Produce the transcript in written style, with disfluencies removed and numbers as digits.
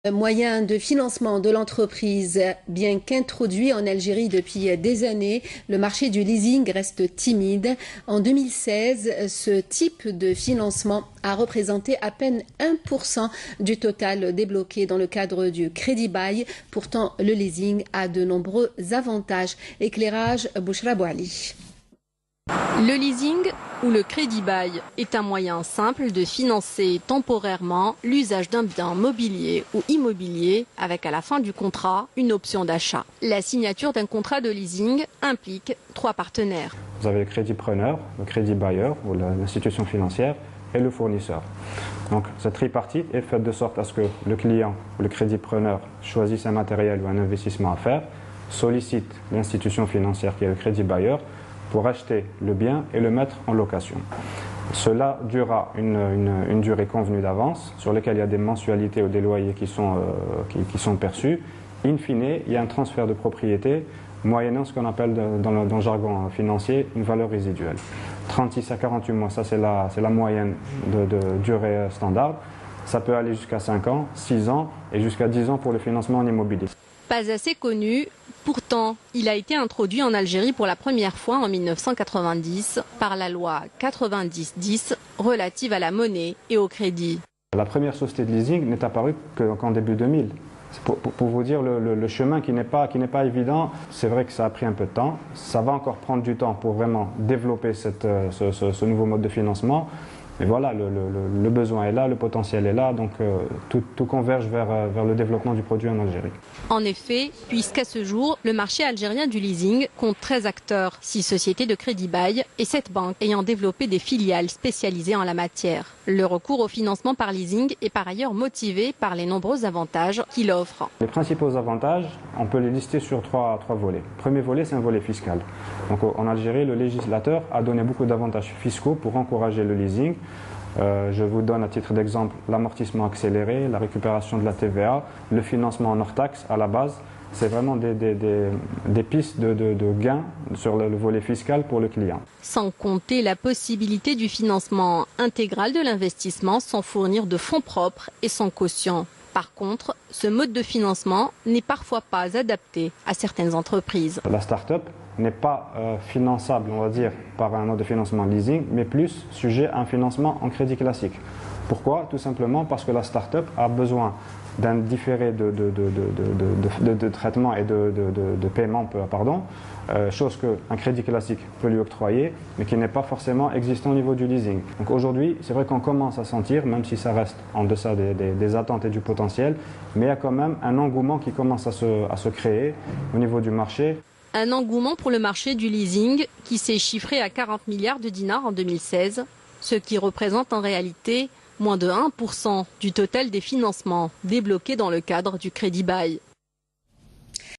Moyen de financement de l'entreprise, bien qu'introduit en Algérie depuis des années, le marché du leasing reste timide. En 2016, ce type de financement a représenté à peine 1% du total débloqué dans le cadre du crédit bail. Pourtant, le leasing a de nombreux avantages. Éclairage, Bouchra Bouali. Le leasing ou le crédit bail est un moyen simple de financer temporairement l'usage d'un bien mobilier ou immobilier avec à la fin du contrat une option d'achat. La signature d'un contrat de leasing implique 3 partenaires. Vous avez le crédit preneur, le crédit bailleur ou l'institution financière et le fournisseur. Donc cette tripartite est faite de sorte à ce que le client ou le crédit preneur choisisse un matériel ou un investissement à faire, sollicite l'institution financière qui est le crédit bailleur pour acheter le bien et le mettre en location. Cela durera une durée convenue d'avance sur laquelle il y a des mensualités ou des loyers qui sont perçus. In fine, il y a un transfert de propriété moyennant ce qu'on appelle dans le jargon financier une valeur résiduelle. 36 à 48 mois, ça c'est la moyenne de durée standard. Ça peut aller jusqu'à 5 ans, 6 ans et jusqu'à 10 ans pour le financement en immobilier. Pas assez connu, pourtant il a été introduit en Algérie pour la première fois en 1990 par la loi 90-10 relative à la monnaie et au crédit. La première société de leasing n'est apparue qu'en début 2000. Pour vous dire le chemin qui n'est pas évident, c'est vrai que ça a pris un peu de temps. Ça va encore prendre du temps pour vraiment développer ce nouveau mode de financement. Mais voilà, le besoin est là, le potentiel est là, donc tout converge vers le développement du produit en Algérie. En effet, puisqu'à ce jour, le marché algérien du leasing compte 13 acteurs, 6 sociétés de crédit bail et 7 banques ayant développé des filiales spécialisées en la matière. Le recours au financement par leasing est par ailleurs motivé par les nombreux avantages qu'il offre. Les principaux avantages, on peut les lister sur trois volets. Le premier volet, c'est un volet fiscal. Donc en Algérie, le législateur a donné beaucoup d'avantages fiscaux pour encourager le leasing. Je vous donne à titre d'exemple l'amortissement accéléré, la récupération de la TVA, le financement en hors taxe à la base. C'est vraiment des pistes de gains sur le volet fiscal pour le client. Sans compter la possibilité du financement intégral de l'investissement sans fournir de fonds propres et sans caution. Par contre, ce mode de financement n'est parfois pas adapté à certaines entreprises. La start-up n'est pas finançable, on va dire, par un mode de financement leasing, mais plus sujet à un financement en crédit classique. Pourquoi? Tout simplement parce que la start-up a besoin d'un différé de traitement et de paiement, chose qu'un crédit classique peut lui octroyer, mais qui n'est pas forcément existant au niveau du leasing. Donc aujourd'hui, c'est vrai qu'on commence à sentir, même si ça reste en deçà des attentes et du potentiel, mais il y a quand même un engouement qui commence à se créer au niveau du marché. Un engouement pour le marché du leasing qui s'est chiffré à 40 milliards de dinars en 2016, ce qui représente en réalité moins de 1% du total des financements débloqués dans le cadre du crédit bail.